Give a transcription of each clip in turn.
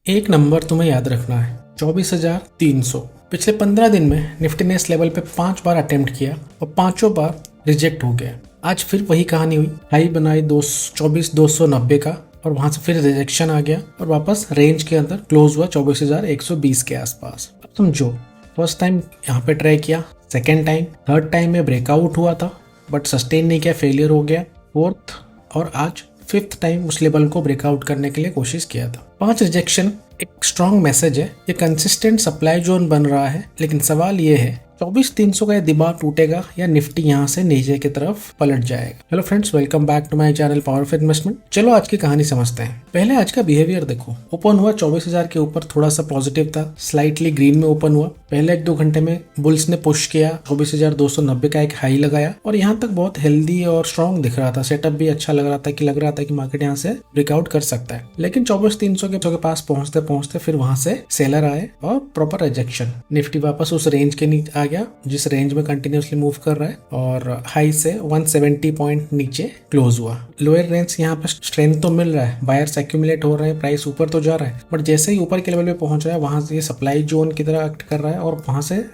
एक नंबर तुम्हें याद रखना है, 24,300। पिछले 15 दिन में निफ्टी ने इस लेवल पे 5 बार अटेम्प्ट किया और पांचों बार रिजेक्ट हो गया। आज फिर वही कहानी हुई, हाई बनाई 24,290 का और वहां से फिर रिजेक्शन आ गया और वापस रेंज के अंदर क्लोज हुआ 24,120 के आसपास। अब समझो, फर्स्ट टाइम यहाँ पे ट्राई किया, सेकेंड टाइम, थर्ड टाइम में ब्रेकआउट हुआ था बट सस्टेन नहीं किया, फेलियर हो गया, फोर्थ और आज फिफ्थ टाइम उस लेवल को ब्रेकआउट करने के लिए कोशिश किया था। 5 रिजेक्शन एक स्ट्रॉन्ग मैसेज है, ये कंसिस्टेंट सप्लाई जोन बन रहा है। लेकिन सवाल ये है 24,300 का ये दीवार टूटेगा या निफ्टी यहाँ से नीचे की तरफ पलट जाएगा। Hello friends, welcome back to my channel powerful investment. चलो आज की कहानी समझते हैं। पहले आज का बिहेवियर देखो, ओपन हुआ 24,000 के ऊपर, थोड़ा सा पॉजिटिव था, स्लाइटली ग्रीन में ओपन हुआ। पहले 1-2 घंटे में बुल्स ने पुश किया, 24,290 का एक हाई लगाया और यहाँ तक बहुत हेल्दी और स्ट्रॉन्ग दिख रहा था। सेटअप भी अच्छा लग रहा था कि मार्केट यहाँ से ब्रेकआउट कर सकता है। लेकिन 24,300 के पास पहुंचते पहुंचते फिर वहां से सेलर आए और प्रॉपर रिजेक्शन। निफ्टी वापस उस रेंज के नीचे आ गया जिस रेंज में कंटिन्यूसली मूव कर रहा है और हाई से 170 पॉइंट नीचे क्लोज हुआ। लोअर रेंज यहाँ पे स्ट्रेंथ तो मिल रहा है, बायर्स एक्यूमुलेट हो रहे हैं, प्राइस ऊपर तो जा रहा है, बट जैसे ही ऊपर के लेवल पे पहुंच रहा है वहां से ये सप्लाई जोन की तरह एक्ट कर रहा है और वहां से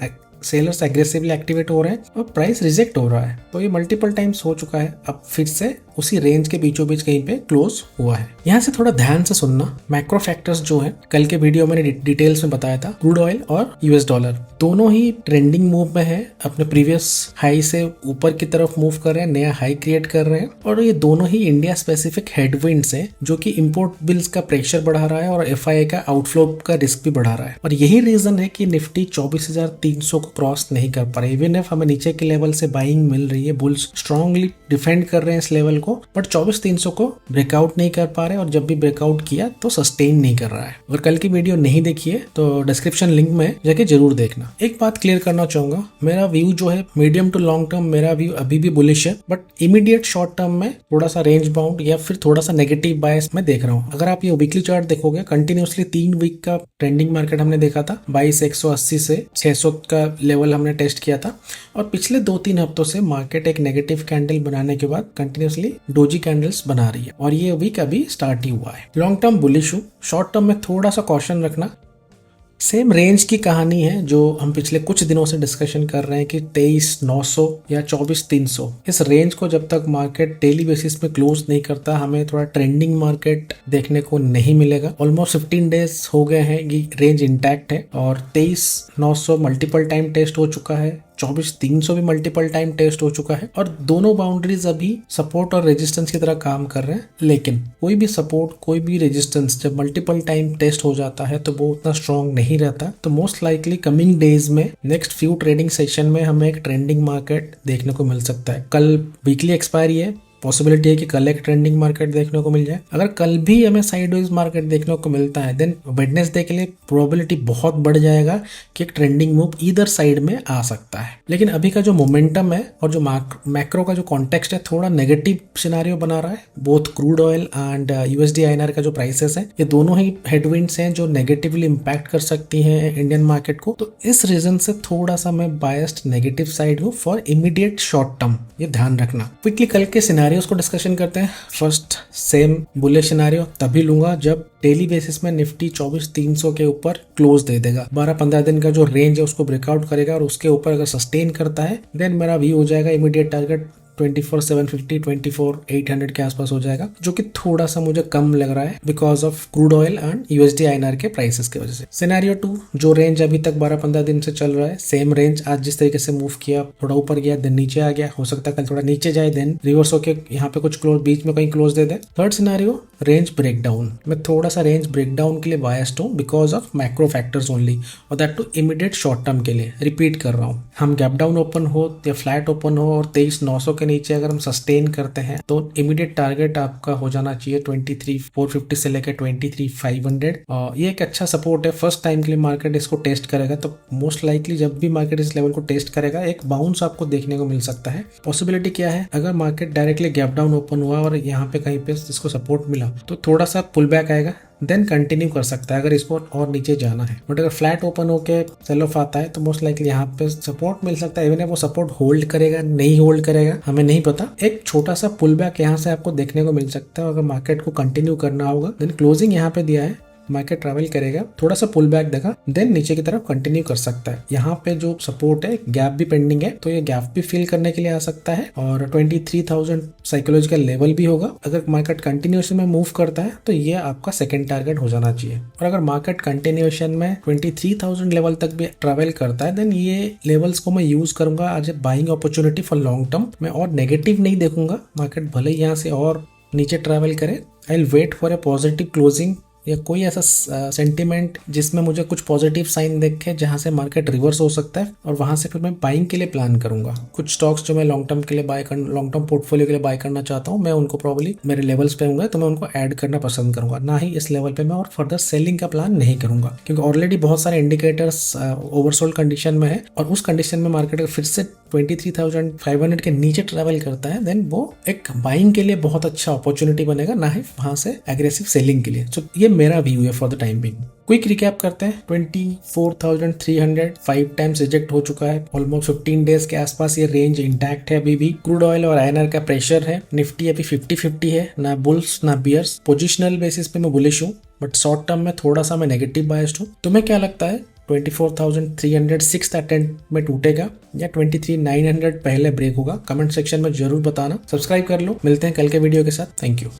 सेलर्स एग्रेसिवली एक्टिवेट हो रहे हैं और प्राइस रिजेक्ट हो रहा है। तो ये मल्टीपल टाइम्स हो चुका है, अब फिर से उसी रेंज के बीचों बीच कहीं पे क्लोज हुआ है। यहाँ से थोड़ा ध्यान से सुनना, मैक्रो फैक्टर्स जो है कल के वीडियो मैंने डिटेल्स में बताया था। क्रूड ऑयल और यूएस डॉलर दोनों ही ट्रेंडिंग मूव में है, अपने प्रीवियस हाई से ऊपर की तरफ मूव कर रहे हैं, नया हाई क्रिएट कर रहे हैं और ये दोनों ही इंडिया स्पेसिफिक हेडविंड्स है जो कि इंपोर्ट बिल्स का प्रेशर बढ़ा रहा है और एफआईआई का आउटफ्लो का रिस्क भी बढ़ा रहा है। और यही रीजन है कि निफ्टी 24,300 को क्रॉस नहीं कर पा रही। इवन इफ हमें नीचे के लेवल से बाइंग मिल रही है, बुल्स स्ट्रांगली डिफेंड कर रहे हैं इस लेवल को, बट 24,300 को ब्रेकआउट नहीं कर पा रहे और जब भी ब्रेकआउट किया तो सस्टेन नहीं कर रहा है। अगर कल की वीडियो नहीं देखी है तो डिस्क्रिप्शन लिंक में जाके जरूर देखना। एक बात क्लियर करना चाहूंगा, मेरा व्यू जो है मीडियम टू लॉन्ग टर्म मेरा व्यू अभी भी बुलिश है, बट इमीडिएट शॉर्ट टर्म में थोड़ा सा रेंज बाउंड या फिर थोड़ा सा नेगेटिव बायस में देख रहा हूँ। अगर आप ये वीकली चार्ट देखोगे, कंटिन्यूसली 3 वीक का ट्रेंडिंग मार्केट हमने देखा था, 22,180 से 600 का लेवल हमने टेस्ट किया था और पिछले 2-3 हफ्तों से मार्केट एक नेगेटिव कैंडल बनाने के बाद कंटिन्यूसली डोजी कैंडल्स बना रही है और ये वीक अभी स्टार्ट ही हुआ है। लॉन्ग टर्म बुलिश हूँ, शॉर्ट टर्म में थोड़ा सा कॉशन रखना। सेम रेंज की कहानी है जो हम पिछले कुछ दिनों से डिस्कशन कर रहे हैं कि 23,900 या 24,300, इस रेंज को जब तक मार्केट डेली बेसिस में क्लोज नहीं करता हमें थोड़ा ट्रेंडिंग मार्केट देखने को नहीं मिलेगा। ऑलमोस्ट 15 डेज हो गए हैं ये रेंज इंटैक्ट है और 23,900 मल्टीपल टाइम टेस्ट हो चुका है, 24,300 भी मल्टीपल टाइम टेस्ट हो चुका है और दोनों बाउंड्रीज अभी सपोर्ट और रेजिस्टेंस की तरह काम कर रहे हैं। लेकिन कोई भी सपोर्ट, कोई भी रेजिस्टेंस जब मल्टीपल टाइम टेस्ट हो जाता है तो वो उतना स्ट्रॉन्ग नहीं रहता। तो मोस्ट लाइकली कमिंग डेज में नेक्स्ट फ्यू ट्रेडिंग सेशन में हमें एक ट्रेंडिंग मार्केट देखने को मिल सकता है। कल वीकली एक्सपायरी है, पॉसिबिलिटी है कि कल एक ट्रेंडिंग मार्केट देखने को मिल जाए। अगर कल भी हमें साइडवेज मार्केट देखने को मिलता है देन वेडनेसडे के लिए प्रोबेबिलिटी बहुत बढ़ जाएगा कि एक ट्रेंडिंग मूव ईदर साइड में आ सकता है। लेकिन अभी का जो मोमेंटम है और जो मैक्रो का जो कॉन्टेक्स्ट है थोड़ा नेगेटिव सिनेरियो बना रहा है। Both crude oil and USD INR का जो प्राइसेस है ये दोनों ही हेडविंड्स हैं जो नेगेटिवली इंपैक्ट कर सकती हैं इंडियन मार्केट को। तो इस रीजन से थोड़ा सा मैं बायस्ड नेगेटिव साइड हूँ फॉर इमीडिएट शॉर्ट टर्म, ये ध्यान रखना। क्विकली कल के सिनेरियोस को डिस्कशन करते हैं। फर्स्ट, सेम बुलिश सिनेरियो तभी लूंगा जब डेली बेसिस में निफ्टी 24,300 के ऊपर क्लोज दे देगा, 12-15 दिन का जो रेंज है उसको ब्रेकआउट करेगा और उसके ऊपर अगर सस्टेन करता है देन मेरा व्यू हो जाएगा इमीडिएट टारगेट 24,750, 24,800 के आसपास हो जाएगा, जो कि थोड़ा सा मुझे कम लग रहा है because of crude oil and USD INR के प्राइसेस की वजह से। सिनेरियो 2, जो रेंज अभी तक 12-15 दिन से चल रहा है, सेम रेंज आज जिस तरीके से मूव किया, थोड़ा ऊपर गया देन नीचे आ गया, हो सकता है कल थोड़ा नीचे जाए देन रिवर्स होके यहाँ पे कुछ क्लोज बीच में कहीं क्लोज दे दे। Third scenario, range breakdown. मैं थोड़ा सा रेंज ब्रेकडाउन के लिए बायस्ड हूँ because of macro factors only और that too immediate short term के लिए। रिपीट कर रहा हूँ, हम गैप डाउन ओपन हो या फ्लैट ओपन हो और 23,900 के नीचे अगर हम सस्टेन करते हैं तो इमीडिएट टारगेट आपका हो जाना चाहिए 23,450 से लेकर 23,500। ये एक अच्छा सपोर्ट है। फर्स्ट टाइम के लिए मार्केट इसको टेस्ट करेगा तो मोस्ट लाइकली जब भी मार्केट इस लेवल को टेस्ट करेगा एक बाउंस आपको देखने को मिल सकता है। पॉसिबिलिटी क्या है, अगर market directly gap down open हुआ और यहाँ पे कहीं पे इसको सपोर्ट मिला तो थोड़ा सा पुल बैक आएगा देन कंटिन्यू कर सकता है अगर इसको और नीचे जाना है। बट अगर फ्लैट ओपन होके सेल ऑफ आता है तो मोस्ट लाइकली यहाँ पे सपोर्ट मिल सकता है। इवन वो सपोर्ट होल्ड करेगा नहीं होल्ड करेगा हमें नहीं पता, एक छोटा सा पुल बैक यहाँ से आपको देखने को मिल सकता है। अगर मार्केट को कंटिन्यू करना होगा देन क्लोजिंग यहाँ पे दिया है मार्केट ट्रैवल करेगा, थोड़ा सा पुल बैक देगा, देन नीचे की तरफ कंटिन्यू कर सकता है। यहाँ पे जो सपोर्ट है, गैप भी पेंडिंग है, तो ये गैप भी फिल करने के लिए आ सकता है और 23,000 साइकोलॉजिकल लेवल भी होगा। अगर मार्केट कंटिन्यूएशन में मूव करता है तो ये आपका सेकंड टारगेट हो जाना चाहिए। और अगर मार्केट कंटिन्यूएशन में 23,000 लेवल तक भी ट्रैवल करता है, देन ये लेवल्स को मैं यूज करूंगा as a buying opportunity for long term. मैं और नेगेटिव नहीं देखूंगा, मार्केट भले ही यहाँ से और नीचे ट्रैवल करे, I will wait for a positive closing या कोई ऐसा सेंटिमेंट जिसमें मुझे कुछ पॉजिटिव साइन देखे जहां से मार्केट रिवर्स हो सकता है, और वहां से फिर मैं बाइंग के लिए प्लान करूंगा। कुछ स्टॉक्स जो मैं लॉन्ग टर्म के लिए लॉन्ग टर्म पोर्टफोलियो के लिए बाय करना चाहता हूं, मैं उनको प्रॉब्ली मेरे लेवल्स पे होंगे तो मैं उनको ऐड करना पसंद करूंगा, ना ही इस लेवल पे मैं और फर्दर सेलिंग का प्लान नहीं करूंगा, क्योंकि ऑलरेडी बहुत सारे इंडिकेटर्स ओवरसोल्ड कंडीशन में है। और उस कंडीशन में मार्केट फिर से 23,500 के नीचे ट्रैवल करता है, देन वो एक बाइंग के लिए बहुत अच्छा अपॉर्चुनिटी बनेगा, ना ही वहां से एग्रेसिव सेलिंग के लिए। तो ये मेरा व्यू है for the time being. Quick recap करते हैं। 24,300 5 टाइम्स रिजेक्ट हो चुका है, ऑलमोस्ट 15 डेज के आसपास ये रेंज इंटैक्ट है अभी भी। क्रूड ऑयल और आयरन का प्रेशर है। निफ्टी अभी 50-50 है, ना बुल्स ना बियर्स। पोजिशनल बेसिस पे मैं बुलिश हूँ, बट शॉर्ट टर्म में थोड़ा सा मैं नेगेटिव बायस्ड हूँ। तुम्हें क्या लगता है, 24,300 6th अटेम्प्ट में टूटेगा या 23,900 पहले ब्रेक होगा? कमेंट सेक्शन में जरूर बताना। सब्सक्राइब कर लो। मिलते हैं कल के वीडियो के साथ। Thank you.